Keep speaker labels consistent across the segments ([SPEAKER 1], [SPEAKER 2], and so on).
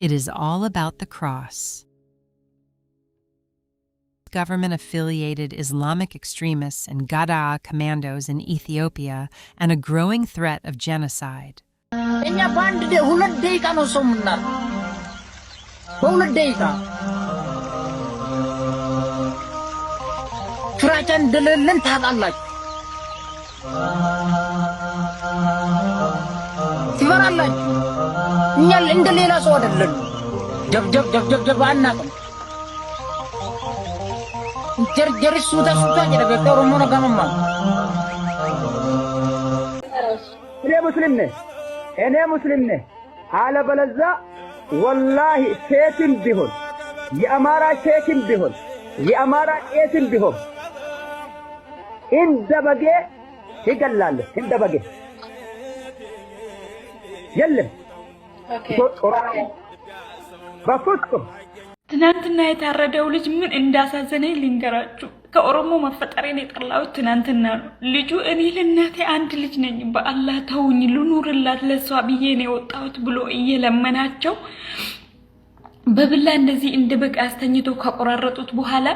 [SPEAKER 1] It is all about the cross. Government-affiliated Islamic extremists and Gadaa Commandos in Ethiopia, and a growing threat of genocide.
[SPEAKER 2] እኔ ሙስሊም ነኝ አለበለዛ ወላሂ ሼክም ቢሆን የአማራ ሼክም ቢሆን የአማራ ቄስም ቢሆን እንደበጌ ይገላል እንደበጌ የለም በፍጹም
[SPEAKER 3] ትናንትና የታረደው ልጅ ምን እንዳሳዘነኝ ልንገራችሁ። ከኦሮሞ መፈጠሬን የጠላሁት ትናንትና ነው። ልጁ እኔ ለእናቴ አንድ ልጅ ነኝ፣ በአላህ ተውኝ ልኑርላት ለሷ ብዬ ነው የወጣሁት ብሎ እየለመናቸው በብላ እንደዚህ እንደ በግ አስተኝቶ ከቆራረጡት በኋላ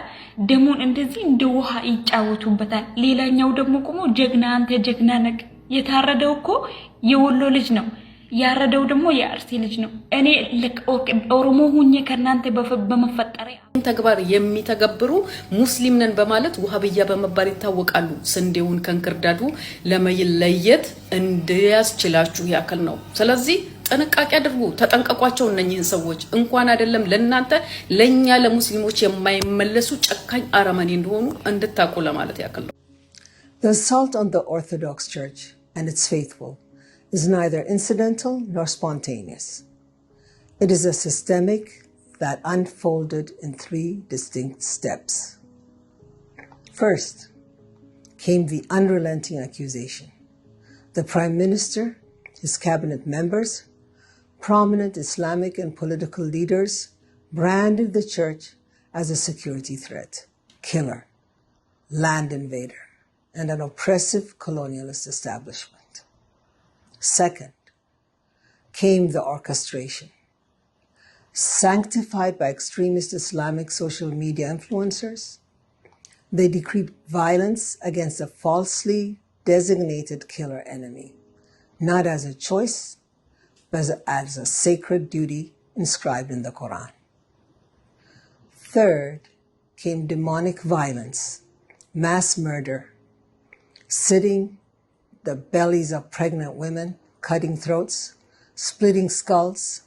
[SPEAKER 3] ደሙን እንደዚህ እንደ ውሃ ይጫወቱበታል። ሌላኛው ደግሞ ቆሞ ጀግና አንተ ጀግና ነህ። የታረደው እኮ የወሎ ልጅ ነው፣ ያረደው ደግሞ የአርሲ ልጅ ነው። እኔ ኦሮሞ ሁኜ ከናንተ በመፈጠሬ
[SPEAKER 4] ተግባር የሚተገብሩ ሙስሊም ነን በማለት ወሃብያ በመባል ይታወቃሉ። ስንዴውን ከንክርዳዱ ለመለየት እንዲያስችላችሁ ያክል ነው። ስለዚህ ጥንቃቄ አድርጉ፣ ተጠንቀቋቸው። እነኚህን ሰዎች እንኳን አይደለም ለናንተ ለኛ ለሙስሊሞች የማይመለሱ ጨካኝ አረመኔ እንደሆኑ እንድታቁ ለማለት ያክል ነው።
[SPEAKER 5] The assault on the Orthodox Church and its faithful is neither incidental nor spontaneous. It is a systemic that unfolded in 3 distinct steps. First came the unrelenting accusation. The Prime Minister, his cabinet members, prominent Islamic and political leaders branded the church as a security threat, killer, land invader, and an oppressive colonialist establishment. Second came the orchestration. Sanctified by extremist Islamic social media influencers, they decreed violence against a falsely designated killer enemy, not as a choice, but as a sacred duty inscribed in the Quran. Third came demonic violence, mass murder, sitting the bellies of pregnant women, cutting throats, splitting skulls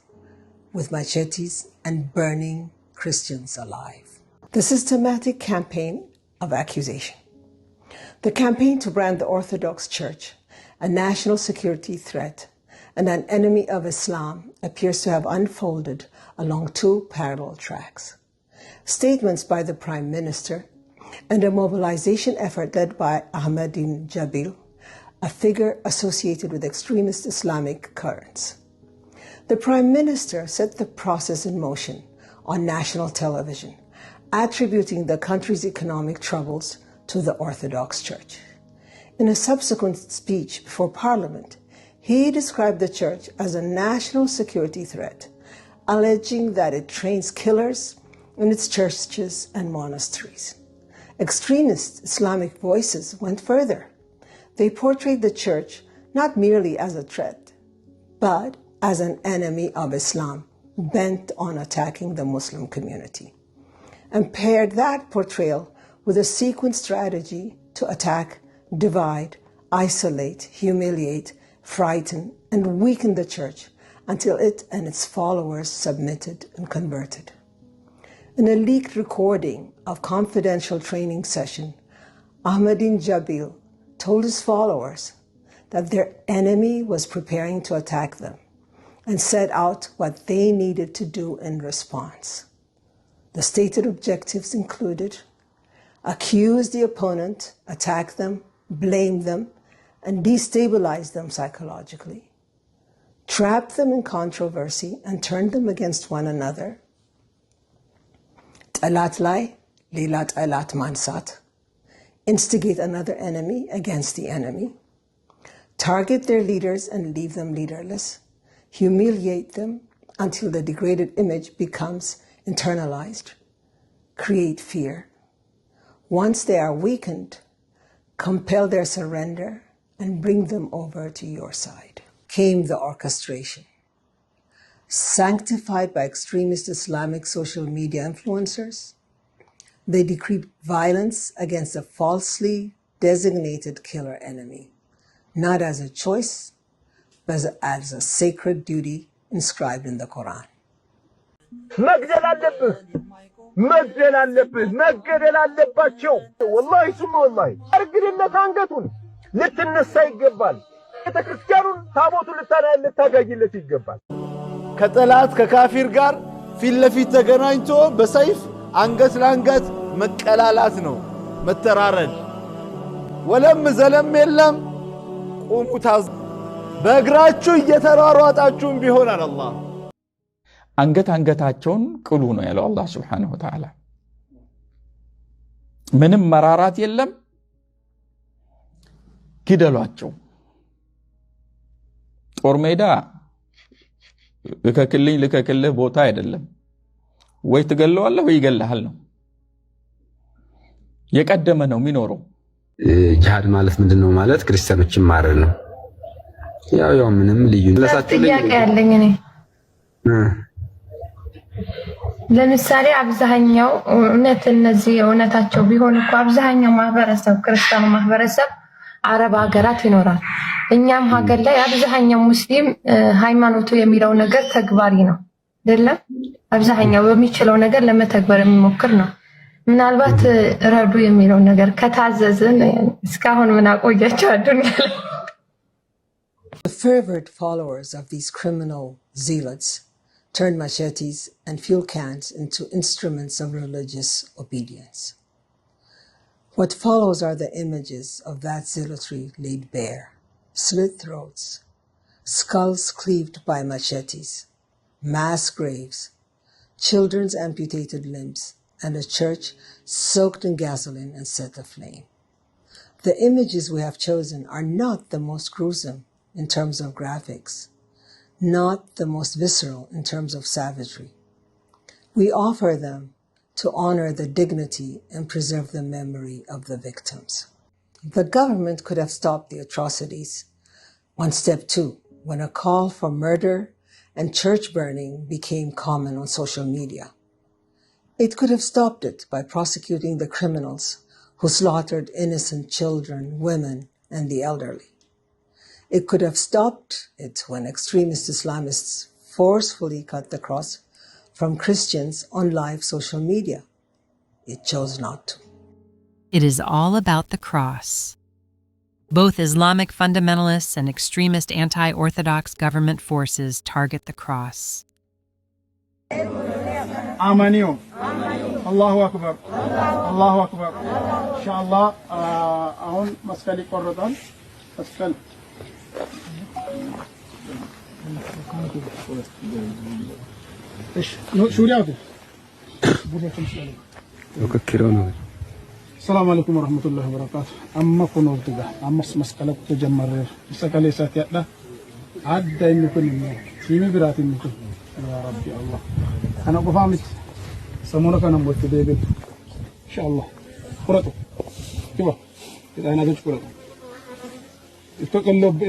[SPEAKER 5] with machetes, and burning Christians alive. The systematic campaign of accusation. The campaign to brand the Orthodox Church a national security threat and an enemy of Islam appears to have unfolded along 2 parallel tracks. Statements by the Prime Minister and a mobilization effort led by Ahmadine Jabil, a figure associated with extremist Islamic currents. The Prime Minister set the process in motion on national television, attributing the country's economic troubles to the Orthodox Church. In a subsequent speech before Parliament, he described the church as a national security threat, alleging that it trains killers in its churches and monasteries. Extremist Islamic voices went further. They portrayed the church not merely as a threat, but as an enemy of Islam bent on attacking the Muslim community, and paired that portrayal with a sequenced strategy to attack, divide, isolate, humiliate, frighten, and weaken the church until it and its followers submitted and converted. In a leaked recording of confidential training session, Ahmadine Jabil told his followers that their enemy was preparing to attack them and set out what they needed to do in response. The stated objectives included accuse the opponent, attack them, blame them, and destabilize them psychologically, trap them in controversy and turn them against one another, ጠላት ላይ ሌላ ጠላት ማንሳት, instigate another enemy against the enemy, target their leaders and leave them leaderless, humiliate them, until the degraded image becomes internalized, create fear. Once they are weakened, compel their surrender and bring them over to your side. Came the orchestration. Sanctified by extremist Islamic social media influencers, they decreed violence against a falsely designated killer enemy, not as a choice, but as a sacred duty inscribed in the Quran.
[SPEAKER 2] መግደል አለብህ መግደል አለብህ መገደል አለባቸው ወላሂ ሱም ወላሂ አርግድለት አንገቱን ልትነሳ ይገባል ቤተክርስቲያኑን ታቦቱን ልታጋይለት ይገባል
[SPEAKER 6] ከጠላት ከካፊር ጋር ፊት ለፊት ተገናኝቶ በሰይፍ አንገት ለአንገት መቀላላት ነው መተራረድ ወለም ዘለም የለም ቁሙ ታዝ በእግራችሁ እየተራሯጣችሁም ቢሆን አላህ
[SPEAKER 7] አንገታቸውን ቅሉ ነው ያለው አላህ Subhanahu Wa Ta'ala ምንም መራራት የለም ግደሏቸው ጦር ሜዳ ልከክልህ ቦታ አይደለም ወይ ትገለዋለህ ወይ ይገለሃል ነው የቀደመ ነው የሚኖረው
[SPEAKER 8] ጂሃድ ማለት ምንድነው ማለት ክርስቲያኖችን ማረር ነው ያው ምንም ልዩ ለሳቸው
[SPEAKER 9] ጥያቄ ያለኝ እኔ ለምሳሌ አብዛኛው እውነት እነዚህ እውነታቸው ቢሆን እኮ አብዛኛው ማህበረሰብ ክርስቲያኑ ማህበረሰብ አረብ ሀገራት ይኖራል እኛም ሀገር ላይ አብዛኛው ሙስሊም ሃይማኖቱ የሚለው ነገር ተግባሪ ነው አይደለም አብዛኛው በሚችለው ነገር ለመተግበር የሚሞክር ነው ምናልባት ረዱ የሚለው ነገር ከታዘዝን እስካሁን ምን አቆያቸው አዱንያ ላይ
[SPEAKER 5] The fervent followers of these criminal zealots turned machetes and fuel cans into instruments of religious obedience. What follows are the images of that zealotry laid bare: slit throats, skulls cleaved by machetes, mass graves, children's amputated limbs, and a church soaked in gasoline and set aflame. The images we have chosen are not the most gruesome in terms of graphics, not the most visceral in terms of savagery. We offer them to honor the dignity and preserve the memory of the victims. The government could have stopped the atrocities on step 2, when a call for murder and church burning became common on social media. It could have stopped it by prosecuting the criminals who slaughtered innocent children, women, and the elderly. It could have stopped it when extremist Islamists forcefully cut the cross from Christians on live social media. It chose not to.
[SPEAKER 1] It is all about the cross. Both Islamic fundamentalists and extremist anti-Orthodox government forces target the cross.
[SPEAKER 10] Amaniyo. Allahu Akbar. Allahu Akbar. Inshallah, ahun maskali korrodan. Maskal. شو رياضي؟ السلام عليكم ورحمة الله وبركاته. أما كنور تجاه أما مسكلة تجمر مسكلة ساتيا لا عد إنكم منه سيمي براتي منكم يا ربي الله أنا بفهمت سمونا كنا موت ديبل إن شاء الله قرأتو كيف إذا أنا جت قرأتو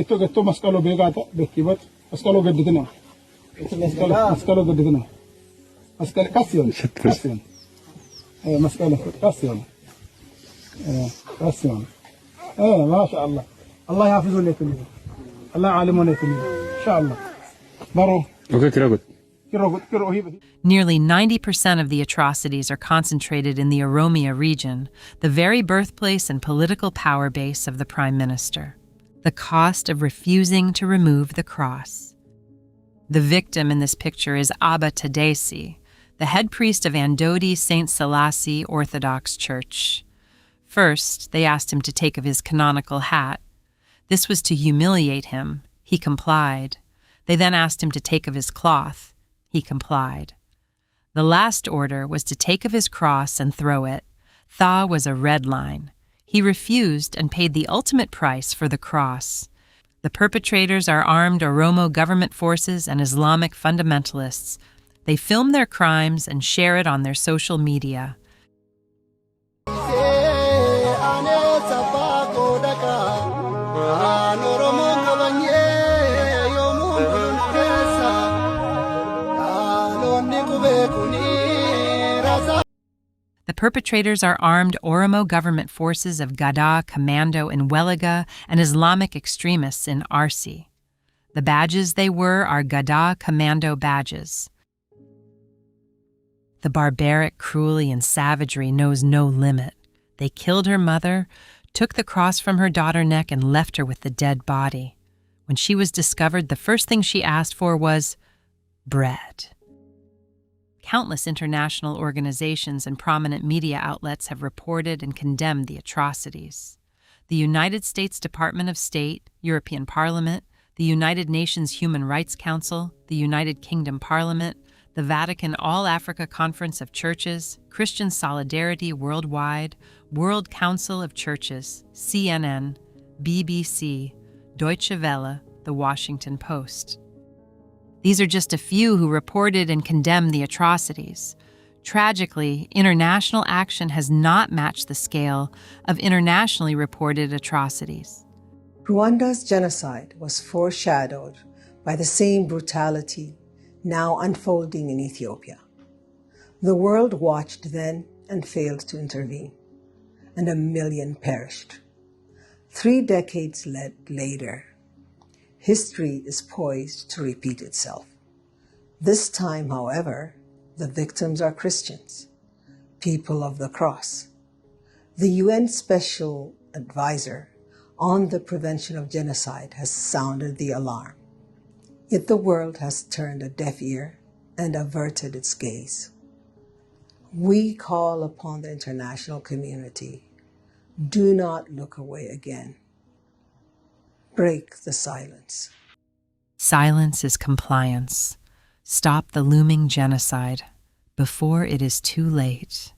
[SPEAKER 10] إتو كتو مسكلة بيجاتا بكيبات مسكلة قدتنا مسكلة قدتنا مسكلة كاسيون مسكلة كاسيون كاسيون ما شاء الله الله يحفظه لكم الله يعلمه لكم إن شاء الله برو
[SPEAKER 1] Nearly 90% of the atrocities are concentrated in the Oromia region, the very birthplace and political power base of the Prime Minister. The cost of refusing to remove the cross. The victim in this picture is Abba Tadesi, the head priest of Andodi St. Selassie Orthodox Church. First, they asked him to take of his canonical hat. This was to humiliate him. He complied. They then asked him to take of his cloth. He complied. The last order was to take of his cross and throw it. Tha was a red line. He refused and paid the ultimate price for the cross. The perpetrators are armed Oromo government forces and Islamic fundamentalists. They film their crimes and share it on their social media. The perpetrators are armed Oromo government forces of Gadaa, Commando in Welaga, and Islamic extremists in Arsi. The badges they wear are Gadaa Commando badges. The barbaric cruelty and savagery knows no limit. They killed her mother, took the cross from her daughter's neck, and left her with the dead body. When she was discovered, the first thing she asked for was bread. Countless international organizations and prominent media outlets have reported and condemned the atrocities. The United States Department of State, European Parliament, the United Nations Human Rights Council, the United Kingdom Parliament, the Vatican All-Africa Conference of Churches, Christian Solidarity Worldwide, World Council of Churches, CNN, BBC, Deutsche Welle, The Washington Post. These are just a few who reported and condemned the atrocities. Tragically, international action has not matched the scale of internationally reported atrocities.
[SPEAKER 5] Rwanda's genocide was foreshadowed by the same brutality now unfolding in Ethiopia. The world watched then and failed to intervene, and 1 million perished. 3 decades later, history is poised to repeat itself. This time, however, the victims are Christians, people of the cross. The UN Special Advisor on the Prevention of Genocide has sounded the alarm. Yet the world has turned a deaf ear and averted its gaze. We call upon the international community, do not look away again. Break the silence.
[SPEAKER 1] Silence is compliance. Stop the looming genocide before it is too late.